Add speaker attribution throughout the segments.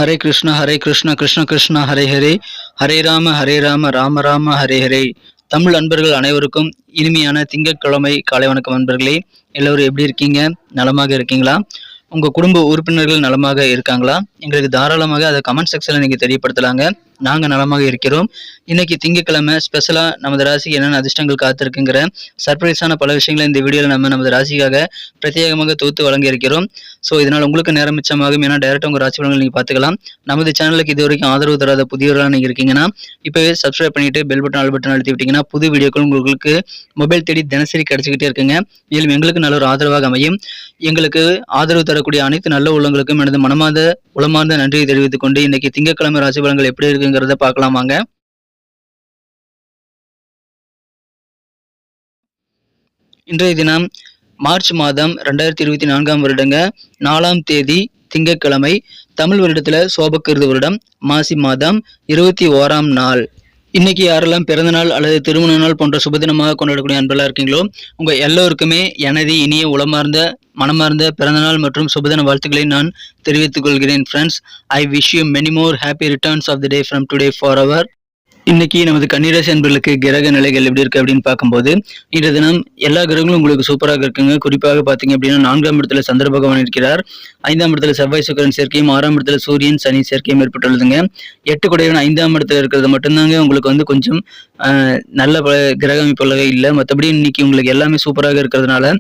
Speaker 1: ஹரே கிருஷ்ணா கிருஷ்ண கிருஷ்ணா ஹரே ஹரே, ஹரே ராம ராம ராம ஹரே ஹரே. தமிழ் அன்பர்கள் அனைவருக்கும் இனிமையான திங்கட்கிழமை காலை வணக்கம் அன்பர்களே. எல்லோரும் எப்படி இருக்கீங்க? நலமாக இருக்கீங்களா? உங்கள் குடும்ப உறுப்பினர்கள் நலமாக இருக்காங்களா? எங்களுக்கு தாராளமாக அதை கமெண்ட் செக்ஷனில் நீங்கள் தெரியப்படுத்தலாங்க. நாங்கள் நலமாக இருக்கிறோம். இன்னைக்கு திங்கட்கிழமை ஸ்பெஷலாக நமது ராசிக்கு என்னென்ன அதிர்ஷ்டங்கள் காத்திருக்குங்கிற சர்ப்ரைஸான பல விஷயங்களை இந்த வீடியோவில் நம்ம நமது ராசிக்காக பிரத்யேகமாக தொகுத்து வழங்க இருக்கிறோம். ஸோ இதனால் உங்களுக்கு நேரம் மிச்சமாகும். ஏன்னா டைரெக்டாக உங்கள் ராசி பலன்கள் நீங்கள் பார்த்துக்கலாம். நமது சேனலுக்கு இது வரைக்கும் ஆதரவு தராத புதியவர்களாக நீங்கள் இருக்கீங்கன்னா இப்போவே சப்ஸ்கிரைப் பண்ணிட்டு பெல் பட்டன் ஆல் பட்டன் அழுத்தி விட்டீங்கன்னா புது வீடியோக்கள் உங்களுக்கு மொபைல் தேடி தினசரி கிடைச்சிக்கிட்டே இருக்குங்க. மேலும் எங்களுக்கு நல்ல ஒரு ஆதரவாக அமையும். எங்களுக்கு ஆதரவு தரக்கூடிய அனைத்து நல்ல உள்ளங்களுக்கும் எனது மனமார்ந்த உளமார்ந்த நன்றியை தெரிவித்துக் கொண்டு இன்னைக்கு திங்கட்கிழமை ராசி பலன்கள் எப்படி இருக்குங்கிறத பார்க்கலாம் வாங்க. இன்றைய தினம் மார்ச் மாதம் 2024 வருடங்க 4ஆம் தேதி திங்கட்கிழமை. தமிழ் வருடத்துல சோபக்கிருது வருடம் மாசி மாதம் 21ஆம் நாள். இன்னைக்கு யாரெல்லாம் பிறந்த நாள் அல்லது திருமண நாள் போன்ற சுபதினமாக கொண்டாடக்கூடிய அன்பர்களாக இருக்கீங்களோ உங்க எல்லோருக்குமே எனது இனிய உளமார்ந்த மனமார்ந்த பிறந்தநாள் மற்றும் சுபதின வாழ்த்துக்களை நான் தெரிவித்துக் கொள்கிறேன். Friends, I wish you many more happy returns of the day from today for our. இன்னைக்கு நமது கன்னிராசி அன்பர்களுக்கு கிரக நிலைகள் எப்படி இருக்கு அப்படின்னு பார்க்கும்போது இன்றைய தினம் எல்லா கிரகங்களும் உங்களுக்கு சூப்பராக இருக்குங்க. குறிப்பாக பார்த்தீங்க அப்படின்னா 4ஆம் இடத்துல சந்திர பகவான் இருக்கிறார். 5ஆம் இடத்துல செவ்வாய் சுக்கிரன் சேர்க்கையும் 6ஆம் இடத்துல சூரியன் சனி சேர்க்கையும் ஏற்பட்டுள்ளதுங்க. 8 குடையவன் 5ஆம் இடத்துல இருக்கிறது மட்டும்தாங்க உங்களுக்கு வந்து கொஞ்சம் நல்ல கிரக அமைப்புகளாக இல்லை. மற்றபடி இன்னைக்கு உங்களுக்கு எல்லாமே சூப்பராக இருக்கிறதுனால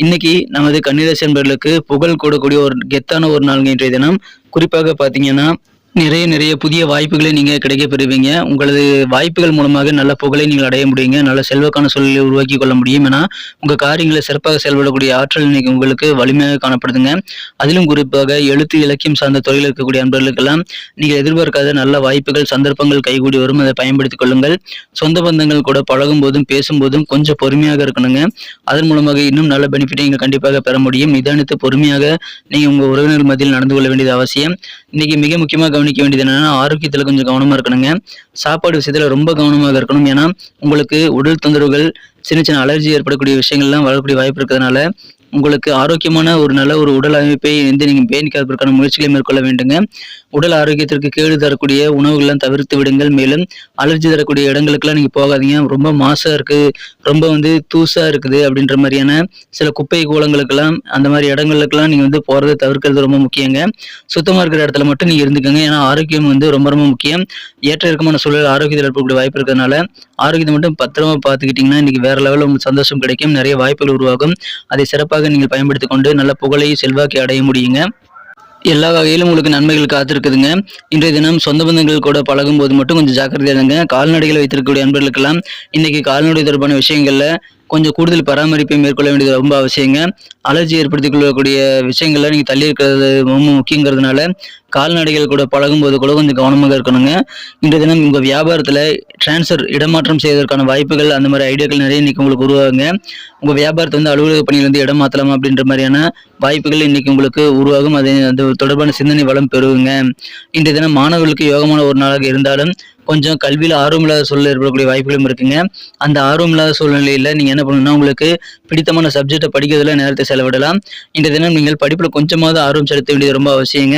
Speaker 1: இன்னைக்கு நமது கன்னிராசி அன்பர்களுக்கு புகழ் கூடக்கூடிய ஒரு கெத்தான ஒரு நாளுங்க இன்றைய தினம். குறிப்பாக பார்த்தீங்கன்னா நிறைய புதிய வாய்ப்புகளை நீங்க கிடைக்க பெறுவீங்க. உங்களது வாய்ப்புகள் மூலமாக நல்ல புகழை நீங்கள் அடைய முடியுங்க. நல்ல செல்வக்கான சூழலை உருவாக்கி கொள்ள முடியும். ஏன்னா உங்க காரியங்களை சிறப்பாக செயல்படக்கூடிய ஆற்றல் இன்னைக்கு உங்களுக்கு வலிமையாக காணப்படுதுங்க. அதிலும் குறிப்பாக எழுத்து இலக்கியம் சார்ந்த தொழில் இருக்கக்கூடிய அன்பர்களுக்கெல்லாம் நீங்கள் எதிர்பார்க்காத நல்ல வாய்ப்புகள் சந்தர்ப்பங்கள் கைகூடி வரும். அதை பயன்படுத்திக் கொள்ளுங்கள். சொந்த பந்தங்கள் கூட பழகும் போதும் பேசும்போதும் கொஞ்சம் பொறுமையாக இருக்கணுங்க. அதன் மூலமாக இன்னும் நல்ல பெனிஃபிட்டை நீங்க கண்டிப்பாக பெற முடியும். நிதானித்து பொறுமையாக நீங்க உங்க உறவினர் மத்தியில் நடந்து கொள்ள வேண்டியது அவசியம். இன்னைக்கு மிக முக்கியமாக கவனிக்க வேண்டியது என்னன்னா ஆரோக்கியத்துல கொஞ்சம் கவனமா இருக்கணுங்க. சாப்பாடு விஷயத்துல ரொம்ப கவனமாக இருக்கணும். ஏன்னா உங்களுக்கு உடல் தொந்தரவுகள் சின்ன அலர்ஜி ஏற்படக்கூடிய விஷயங்கள்லாம் வரக்கூடிய வாய்ப்பு இருக்கிறதுனால உங்களுக்கு ஆரோக்கியமான ஒரு நல்ல ஒரு உடல் அமைப்பை நீங்க பேணிக்காததற்கான முயற்சிகளை மேற்கொள்ள வேண்டுங்க. உடல் ஆரோக்கியத்திற்கு கேடு தரக்கூடிய உணவுகள்லாம் தவிர்த்து விடுங்கள். மேலும் அலர்ஜி தரக்கூடிய இடங்களுக்கெல்லாம் நீங்க போகாதீங்க. ரொம்ப மாசா இருக்கு, ரொம்ப தூசா இருக்குது அப்படின்ற மாதிரியான சில குப்பை கூலங்களுக்கெல்லாம் அந்த மாதிரி இடங்களுக்கெல்லாம் நீங்க போறதை தவிர்க்கிறது ரொம்ப முக்கியங்க. சுத்தமா இருக்கிற இடத்துல மட்டும் நீங்க இருந்துக்கோங்க. ஏன்னா ஆரோக்கியம் ரொம்ப முக்கியம். ஏற்ற இறக்கமான சூழல் ஆரோக்கியத்தில் ஏற்படக்கூடிய வாய்ப்பு இருக்கிறதுனால ஆரோக்கியத்தை மட்டும் பத்திரமா பார்த்துக்கிட்டீங்கன்னா இன்னைக்கு வேற லெவலில் உங்களுக்கு சந்தோஷம் கிடைக்கும். நிறைய வாய்ப்புகள் உருவாகும். அதை சிறப்பாக நீங்கள் பயன்படுத்திக் கொண்டு நல்ல புகழை செல்வாக்கை அடைய முடியுங்க. எல்லா வகையிலும் உங்களுக்கு நன்மைகள் காத்திருக்குதுங்க. இன்றைய தினம் சொந்த பந்தங்கள் கூட பழகும் போது மட்டும் கொஞ்சம் ஜாக்கிரதையா இருங்க. கால்நடைகளை வைத்திருக்கக்கூடிய அன்பர்களுக்கெல்லாம் இன்னைக்கு கால்நடை தொடர்பான விஷயங்கள்ல கொஞ்சம் கூடுதல் பராமரிப்பை மேற்கொள்ள வேண்டியது ரொம்ப அவசியங்க. அலர்ஜி ஏற்படுத்திக் கொள்ளக்கூடிய விஷயங்கள்ல நீங்க தள்ளி இருக்கிறது ரொம்ப முக்கியங்கிறதுனால கால்நடைகள் கூட பழகும் போது கூட கொஞ்சம் கவனமாக இருக்கணுங்க. இன்றைய தினம் உங்க வியாபாரத்துல டிரான்ஸ்ஃபர் இடமாற்றம் செய்வதற்கான வாய்ப்புகள் அந்த மாதிரி ஐடியாக்கள் நிறைய இன்னைக்கு உங்களுக்கு உருவாகுங்க. உங்க வியாபாரத்தை அலுவலக பணியிலிருந்து இடம் மாற்றலாமா அப்படின்ற மாதிரியான வாய்ப்புகள் இன்னைக்கு உங்களுக்கு உருவாகும். அது தொடர்பான சிந்தனை வளம் பெறுவீங்க. இன்றைய தினம் மாணவர்களுக்கு யோகமான ஒரு நாளாக இருந்தாலும் கொஞ்சம் கல்வியில் ஆர்வமில்லாத சூழல் ஏற்படக்கூடிய வாய்ப்புகளும் இருக்குங்க. அந்த ஆர்வமில்லாத சூழ்நிலையில நீங்க என்ன பண்ணணும்னா உங்களுக்கு பிடித்தமான சப்ஜெக்டை படிக்கிறதுல நேரத்தை செலவிடலாம். இன்றைய தினம் நீங்கள் படிப்புல கொஞ்சமாவது ஆர்வம் செலுத்த வேண்டியது ரொம்ப அவசியங்க.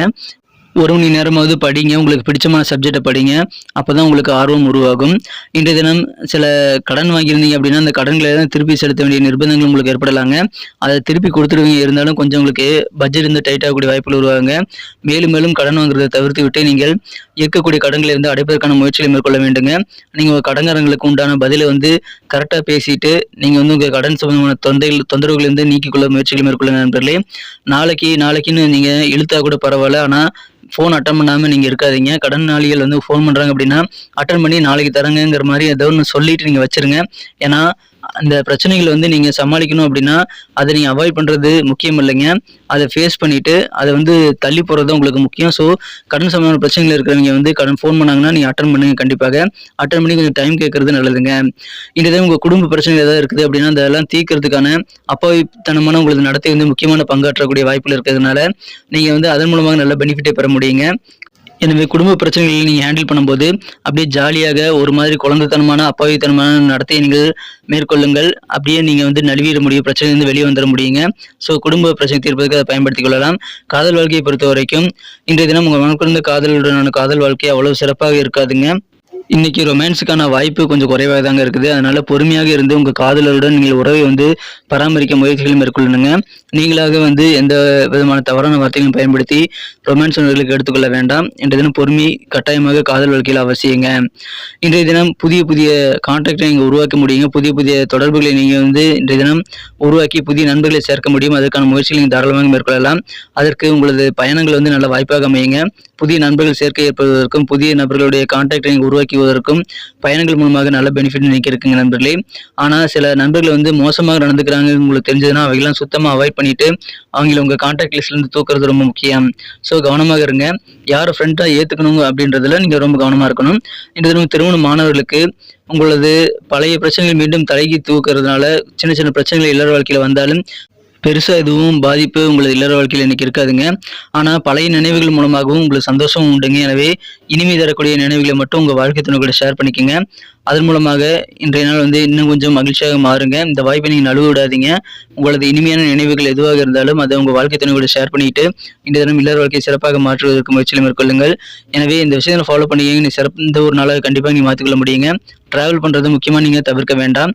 Speaker 1: 1 மணி நேரமாவது படிங்க. உங்களுக்கு பிடிச்சமான சப்ஜெக்டை படிங்க. அப்போதான் உங்களுக்கு ஆர்வம் உருவாகும். இன்றைய தினம் சில கடன் வாங்கியிருந்தீங்க அப்படின்னா அந்த கடன்களை தான் திருப்பி செலுத்த வேண்டிய நிர்பந்தங்கள் உங்களுக்கு ஏற்படலாங்க. அதை திருப்பி கொடுத்துருவீங்க. இருந்தாலும் கொஞ்சம் உங்களுக்கு பட்ஜெட் டைட் ஆகக்கூடிய வாய்ப்புகள் உருவாகுங்க. மேலும் கடன் வாங்குறதை தவிர்த்து விட்டு நீங்கள் இருக்கக்கூடிய கடன்களை அடைப்பதற்கான முயற்சிகளை மேற்கொள்ள வேண்டுங்க. நீங்க உங்க கடன்காரங்களுக்கு உண்டான பதிலை கரெக்டாக பேசிட்டு நீங்க உங்க கடன் சம்பந்தமான தொந்தரவுகள் நீக்கிக் கொள்ள முயற்சிகளை மேற்கொள்ள நண்பர்களே. நாளைக்குன்னு நீங்க இழுத்தா கூட பரவாயில்ல. ஆனா ஃபோன் அட்டன் பண்ணாமல் நீங்கள் இருக்காதீங்க. கடனாளிகள் ஃபோன் பண்ணுறாங்க அப்படின்னா அட்டன் பண்ணி நாளைக்கு தரங்கிற மாதிரி ஏதோ ஒன்று சொல்லிட்டு நீங்கள் வச்சுருங்க. ஏன்னா அந்த பிரச்சனைகள் நீங்கள் சமாளிக்கணும் அப்படின்னா அதை நீங்கள் அவாய்ட் பண்ணுறது முக்கியம் இல்லைங்க. அதை ஃபேஸ் பண்ணிவிட்டு அதை தள்ளி போகிறது தான் உங்களுக்கு முக்கியம். ஸோ கடன் சம்பந்தமான பிரச்சனைகள் இருக்கிறவங்க கடன் ஃபோன் பண்ணாங்கன்னா நீங்கள் அட்டன் பண்ணுங்க. கண்டிப்பாக அட்டன் பண்ணி கொஞ்சம் டைம் கேட்கறது நல்லதுங்க. இன்றைய உங்கள் குடும்ப பிரச்சனைகள் ஏதாவது இருக்குது அப்படின்னா அதெல்லாம் தீர்க்கறதுக்கான அப்பாவித்தனமான உங்களுக்கு நடத்தை முக்கியமான பங்காற்றக்கூடிய வாய்ப்புகள் இருக்கிறதுனால நீங்கள் அதன் மூலமாக நல்ல பெனிஃபிட்டை பெற முடியுங்க. எனவே குடும்ப பிரச்சனைகளை நீங்கள் ஹேண்டில் பண்ணும்போது அப்படியே ஜாலியாக ஒரு மாதிரி குழந்தைத்தனமான அப்பாவித்தனமான நடத்தையை நீங்கள் மேற்கொள்ளுங்கள். அப்படியே நீங்கள் வந்து நழுவிட முடியும், பிரச்சனையிலிருந்து வெளியே வந்துட முடியுங்க. ஸோ குடும்ப பிரச்சனை தீர்ப்பதற்கு அதை பயன்படுத்திக் கொள்ளலாம். காதல் வாழ்க்கையை பொறுத்த வரைக்கும் இன்றைய தினம் உங்கள் மனக்குழந்த காதலுடனான காதல் வாழ்க்கை அவ்வளவு சிறப்பாக இருக்காதுங்க. இன்னைக்கு ரொமான்ஸுக்கான வாய்ப்பு கொஞ்சம் குறைவாக தாங்க இருக்குது. அதனால பொறுமையாக இருந்து உங்கள் காதலருடன் நீங்கள் உறவை வந்து பராமரிக்க முயற்சிகள் மேற்கொள்ளணுங்க. நீங்களாக வந்து எந்த விதமான தவறான வார்த்தைகளும் பயன்படுத்தி ரொமான்ஸ் உணர்வுகளுக்கு எடுத்துக்கொள்ள வேண்டாம். இன்றைய தினம் பொறுமை கட்டாயமாக காதல் வாழ்க்கையில் அவசியங்க. இன்றைய தினம் புதிய புதிய கான்டாக்டை நீங்கள் உருவாக்க முடியுங்க. புதிய புதிய தொடர்புகளை நீங்கள் வந்து இன்றைய தினம் உருவாக்கி புதிய நண்பர்களை சேர்க்க முடியும். அதற்கான முயற்சிகளை நீங்கள் தாராளமாக மேற்கொள்ளலாம். அதற்கு உங்களது பயணங்கள் வந்து நல்ல வாய்ப்பாக அமையுங்க. புதிய நண்பர்கள் சேர்க்கை ஏற்படுவதற்கும் புதிய நபர்களுடைய கான்டாக்டை நீங்கள் உருவாக்குவதற்கும் பயணங்கள் மூலமாக நல்ல பெனிஃபிட் இன்னைக்கு இருக்குங்க நண்பர்களே. ஆனால் சில நண்பர்கள் வந்து மோசமாக நடந்துக்கிறாங்க உங்களுக்கு தெரிஞ்சதுன்னா அவைகளாம் சுத்தமாக அவாய்ட் பண்ணிட்டு அவங்கள உங்கள் கான்டாக்ட் லிஸ்ட்லேருந்து தூக்குறது ரொம்ப முக்கியம். ஸோ கவனமாக இருங்க. யாரை ஃப்ரெண்டாக ஏற்றுக்கணுங்க அப்படின்றதுல நீங்கள் ரொம்ப கவனமாக இருக்கணும். இந்த திருமண மாணவர்களுக்கு உங்களது பழைய பிரச்சனைகள் மீண்டும் தலைக்கு தூக்குறதுனால சின்ன சின்ன பிரச்சனைகள் இல்லற வாழ்க்கையில் வந்தாலும் பெருசாக எதுவும் பாதிப்பு உங்களது இல்லற வாழ்க்கையில் இன்னைக்கு இருக்காதுங்க. ஆனால் பழைய நினைவுகள் மூலமாகவும் உங்களுக்கு சந்தோஷம் உண்டுங்க. எனவே இனிமை தரக்கூடிய நினைவுகளை மட்டும் உங்கள் வாழ்க்கை துணை கூட ஷேர் பண்ணிக்கோங்க. அதன் மூலமாக இன்றைய நாள் வந்து இன்னும் கொஞ்சம் மகிழ்ச்சியாக மாறுங்க. இந்த வாய்ப்பை நீங்கள் நழுவ விடாதீங்க. உங்களது இனிமையான நினைவுகள் எதுவாக இருந்தாலும் அதை உங்கள் வாழ்க்கை துணை கூட ஷேர் பண்ணிட்டு இந்த தினம் இல்லற வாழ்க்கையை சிறப்பாக மாற்றுவதற்கு முயற்சியில் மேற்கொள்ளுங்கள். எனவே இந்த விஷயங்களை ஃபாலோ பண்ணிக்கிங்க. நீ சிறந்த ஒரு நாளாக கண்டிப்பாக நீங்கள் மாற்றிக்கொள்ள முடியுங்க. டிராவல் பண்ணுறது முக்கியமாக நீங்கள் தவிர்க்க வேண்டாம்.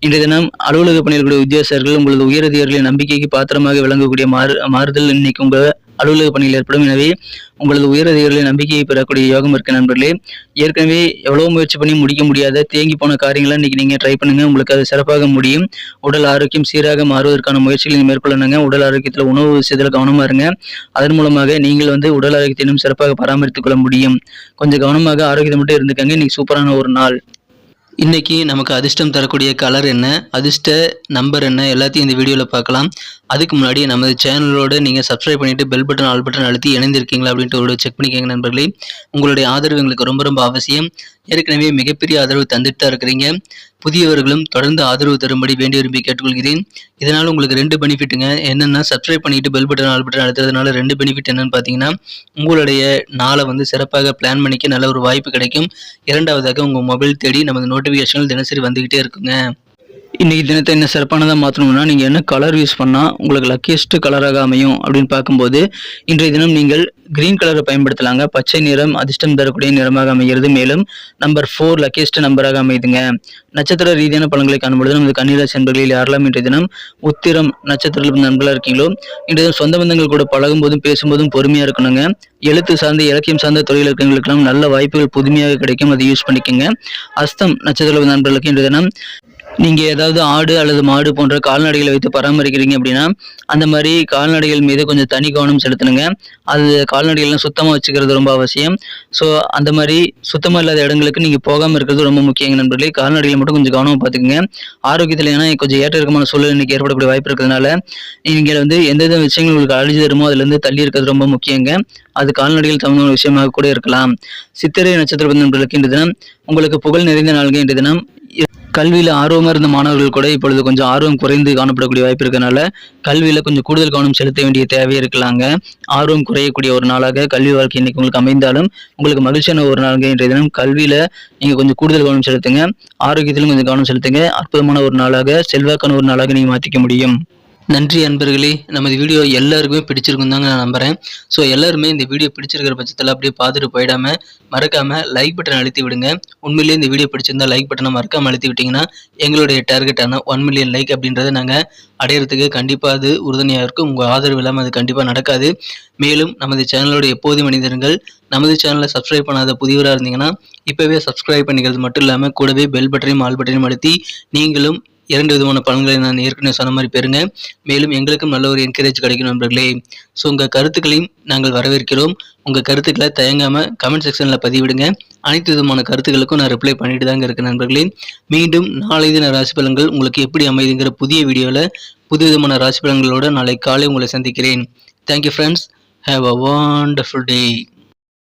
Speaker 1: இன்றைய தினம் அலுவலக பணியில் உத்தியோகஸ்தர்கள் உங்களது உயரதிகாரிகளின் நம்பிக்கைக்கு பாத்திரமாக விளங்கக்கூடிய மாறுதல் இன்னைக்கு உங்கள் அலுவலக பணியில் ஏற்படும். எனவே உங்களது உயரதிகாரிகளின் நம்பிக்கையை பெறக்கூடிய யோகம் இருக்கு நண்பர்களே. ஏற்கனவே எவ்வளோ முயற்சி பண்ணி முடிக்க முடியாத தேங்கி போன காரியங்களை இன்னைக்கு நீங்கள் ட்ரை பண்ணுங்க. உங்களுக்கு அது சிறப்பாக முடியும். உடல் ஆரோக்கியம் சீராக மாறுவதற்கான முயற்சிகளை நீங்கள் மேற்கொள்ளணுங்க. உடல் ஆரோக்கியத்தில் உணவு விஷயத்தில் கவனமாக இருங்க. அதன் மூலமாக நீங்கள் வந்து உடல் ஆரோக்கியத்தை இன்னும் சிறப்பாக பராமரித்துக் கொள்ள முடியும். கொஞ்சம் கவனமாக ஆரோக்கியத்தை மட்டும் இருந்துக்கங்க. இன்னைக்கு சூப்பரான ஒரு நாள். இன்னைக்கு நமக்கு அதிர்ஷ்டம் தரக்கூடிய கலர் என்ன, அதிர்ஷ்ட நம்பர் என்ன, எல்லாத்தையும் இந்த வீடியோவில் பார்க்கலாம். அதுக்கு முன்னாடி நமது சேனலோட நீங்கள் சப்ஸ்கிரைப் பண்ணிவிட்டு பெல் பட்டன் ஆல் பட்டன் அழுத்தி இணைந்திருக்கீங்களா அப்படின்ட்டு ஒரு செக் பண்ணிக்கோங்க நண்பர்களே. உங்களுடைய ஆதரவு எங்களுக்கு ரொம்ப ரொம்ப அவசியம். ஏற்கனவே மிகப்பெரிய ஆதரவு தந்துட்டு தான் இருக்கிறீங்க. புதியவர்களும் தொடர்ந்து ஆதரவு தரும்படி வேண்டி விரும்பி கேட்டுக்கொள்கிறேன். இதனால் உங்களுக்கு 2 பெனிஃபிட்டுங்க. என்னென்னா சப்ஸ்கிரைப் பண்ணிட்டு பெல் பட்டன் ஆல் பட்டன் அழுத்துறதுனால 2 பெனிஃபிட் என்னன்னு பார்த்தீங்கன்னா, உங்களுடைய நாளை வந்து சிறப்பாக பிளான் பண்ணிக்க நல்ல ஒரு வாய்ப்பு கிடைக்கும். இரண்டாவதாக உங்கள் மொபைல் தேடி நமது நோட்டிஃபிகேஷன்கள் தினசரி வந்துக்கிட்டே இருக்குங்க. இன்றைக்கி தினத்தை என்ன சிறப்பானதாக மாற்றணும்னா நீங்கள் என்ன கலர் யூஸ் பண்ணால் உங்களுக்கு லக்கியஸ்ட் கலராக அமையும் அப்படின்னு பார்க்கும்போது இன்றைய தினம் நீங்கள் கிரீன் கலரை பயன்படுத்தலாங்க. பச்சை நிறம் அதிர்ஷ்டம் தரக்கூடிய நிறமாக அமைகிறது. மேலும் நம்பர் 4 லக்கியஸ்ட் நம்பராக அமைதுங்க. நட்சத்திர ரீதியான பலன்களை காணும்பொழுது நமது கன்னிராசி நண்பர்களில் யாரெல்லாம் இன்றைய தினம் உத்திரம் நட்சத்திரத்தில் நண்பர்களாக இருக்கீங்களோ இன்றைய தினம் சொந்த பந்தங்கள் கூட பழகும் போதும் பேசும்போதும் பொறுமையாக இருக்கணுங்க. எழுத்து சார்ந்த இலக்கியம் சார்ந்த தொழில் இருக்கிறவங்களுக்கெல்லாம் நல்ல வாய்ப்புகள் புதுமையாக கிடைக்கும். அதை யூஸ் பண்ணிக்கோங்க. அஸ்தம் நட்சத்திர நண்பர்களுக்கு இன்றைய தினம் நீங்கள் ஏதாவது ஆடு அல்லது மாடு போன்ற கால்நடைகளை வைத்து பராமரிக்கிறீங்க அப்படின்னா அந்த மாதிரி கால்நடைகள் மீது கொஞ்சம் தனி கவனம் செலுத்தணுங்க. அது கால்நடைகள்லாம் சுத்தமாக வச்சுக்கிறது ரொம்ப அவசியம். ஸோ அந்த மாதிரி சுத்தமாக இல்லாத இடங்களுக்கு நீங்கள் போகாமல் இருக்கிறது ரொம்ப முக்கியங்க நண்பர்களே. கால்நடைகளை மட்டும் கொஞ்சம் கவனமாக பார்த்துக்குங்க. ஆரோக்கியத்தில் ஏன்னா கொஞ்சம் ஏற்ற இறக்கமான சூழல் இன்னைக்கு ஏற்படக்கூடிய வாய்ப்பு இருக்கிறதுனால நீங்கள் வந்து எந்தெந்த விஷயங்கள் உங்களுக்கு அழிஞ்சு தருமோ அதுலேருந்து தள்ளி இருக்கிறது ரொம்ப முக்கியங்க. அது கால்நடைகள் சம்பந்தமான விஷயமாக கூட இருக்கலாம். சித்திரை நட்சத்திர நண்பர்களுக்கு இன்று தினம் உங்களுக்கு புகழ் நிறைந்த நாள்கள். இன்று தினம் கல்வியில் ஆர்வமாக இருந்த மாணவர்கள் கூட இப்பொழுது கொஞ்சம் ஆர்வம் குறைந்து காணப்படக்கூடிய வாய்ப்பு இருக்கனால கல்வியில் கொஞ்சம் கூடுதல் கவனம் செலுத்த வேண்டிய தேவை இருக்கலாங்க. ஆர்வம் குறையக்கூடிய ஒரு நாளாக கல்வி வாழ்க்கை இன்னைக்கு உங்களுக்கு அமைந்தாலும் உங்களுக்கு மகிழ்ச்சியான ஒரு நாளாக இன்றைய தினம் கல்வியில் நீங்கள் கொஞ்சம் கூடுதல் கவனம் செலுத்துங்க. ஆரோக்கியத்திலும் கொஞ்சம் கவனம் செலுத்துங்க. அற்புதமான ஒரு நாளாக செல்வாக்கான ஒரு நாளாக நீங்கள் மாற்றிக்க முடியும். நன்றி அன்பர்களே. நமது வீடியோ எல்லாருக்குமே பிடிச்சிருக்கும் தாங்க நான் நம்புகிறேன். ஸோ எல்லாருமே இந்த வீடியோ பிடிச்சிருக்கிற பட்சத்தில் அப்படியே பார்த்துட்டு போயிடாமல் மறக்காமல் லைக் பட்டன் அழுத்தி விடுங்க. உண்மையிலேயே இந்த வீடியோ பிடிச்சிருந்தா லைக் பட்டனை மறக்காமல் அழுத்தி விட்டிங்கன்னா எங்களுடைய டார்கெட்டான 1 மில்லியன் லைக் அப்படின்றத நாங்கள் அடையிறதுக்கு கண்டிப்பாக அது உறுதுணையாக இருக்கும். உங்கள் ஆதரவு இல்லாமல் அது கண்டிப்பாக நடக்காது. மேலும் நமது சேனலோட எப்போது மனிதர்கள் நமது சேனலை சப்ஸ்கிரைப் பண்ணாத புதியவராக இருந்தீங்கன்னா இப்போவே சப்ஸ்கிரைப் பண்ணிக்கிறது மட்டும் இல்லாமல் கூடவே பெல் பட்டனையும் ஆல் பட்டனையும் அழுத்தி நீங்களும் 2 விதமான பலன்களை நான் ஏற்கனவே சொன்ன மாதிரி பெறுங்க. மேலும் எங்களுக்கும் நல்ல ஒரு என்கரேஜ் கிடைக்கும் நண்பர்களே. ஸோ உங்கள் கருத்துக்களையும் நாங்கள் வரவேற்கிறோம். உங்கள் கருத்துக்களை தயங்காமல் கமெண்ட் செக்ஷனில் பதிவிடுங்க. அனைத்து விதமான கருத்துக்களுக்கும் நான் ரிப்ளை பண்ணிட்டு தாங்க இருக்கேன் நண்பர்களே. மீண்டும் நாளை தின ராசி பலன்கள் உங்களுக்கு எப்படி அமைதுங்கிற புதிய வீடியோவில் புது விதமான ராசி பலன்களோடு நாளை காலை உங்களை சந்திக்கிறேன். Thank you friends. Have a wonderful day.